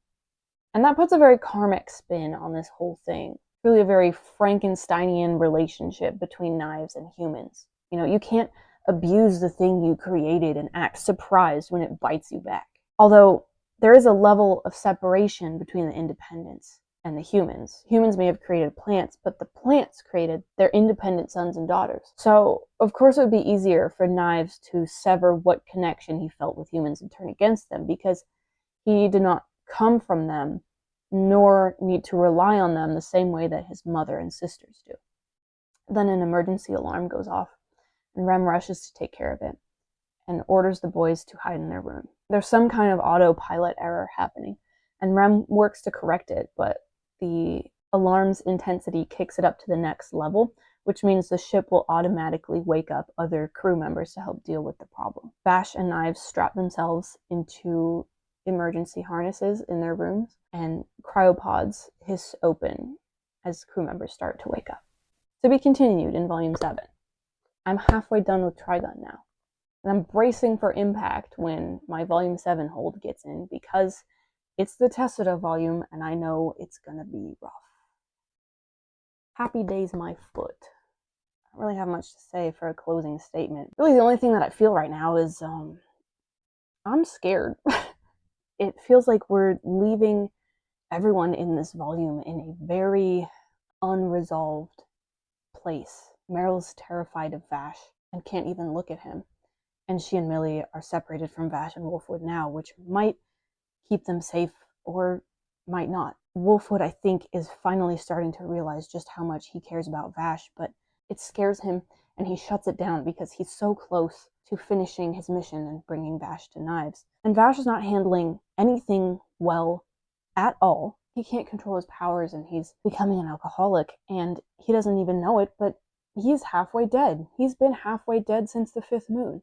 And that puts a very karmic spin on this whole thing. Really a very Frankensteinian relationship between Knives and humans. You know, you can't abuse the thing you created and act surprised when it bites you back. Although there is a level of separation between the independents and the humans. Humans may have created plants, but the plants created their independent sons and daughters. So, of course, it would be easier for Knives to sever what connection he felt with humans and turn against them, because he did not come from them, nor need to rely on them the same way that his mother and sisters do. Then an emergency alarm goes off, and Rem rushes to take care of it and orders the boys to hide in their room. There's some kind of autopilot error happening, and Rem works to correct it, but the alarm's intensity kicks it up to the next level, which means the ship will automatically wake up other crew members to help deal with the problem. Vash and Knives strap themselves into emergency harnesses in their rooms, and cryopods hiss open as crew members start to wake up. To be continued in Volume 7. I'm halfway done with Trigun now, and I'm bracing for impact when my Volume 7 hold gets in, because it's the Tessida volume, and I know it's gonna be rough. Happy days, my foot. I don't really have much to say for a closing statement. Really, the only thing that I feel right now is, I'm scared. It feels like we're leaving everyone in this volume in a very unresolved place. Meryl's terrified of Vash and can't even look at him. And she and Millie are separated from Vash and Wolfwood now, which might keep them safe or might not. Wolfwood, I think, is finally starting to realize just how much he cares about Vash, but it scares him and he shuts it down because he's so close to finishing his mission and bringing Vash to Knives. And Vash is not handling anything well at all. He can't control his powers and he's becoming an alcoholic, and he doesn't even know it, but he's halfway dead. He's been halfway dead since the 5th moon.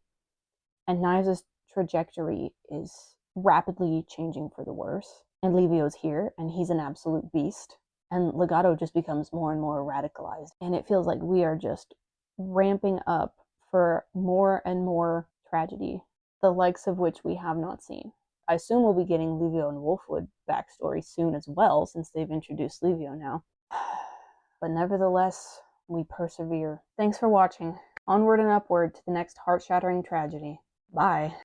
And Knives' trajectory is rapidly changing for the worse. And Livio's here, and he's an absolute beast. And Legato just becomes more and more radicalized. And it feels like we are just ramping up for more and more tragedy, the likes of which we have not seen. I assume we'll be getting Livio and Wolfwood backstory soon as well, since they've introduced Livio now. But nevertheless, we persevere. Thanks for watching. Onward and upward to the next heart-shattering tragedy. Bye.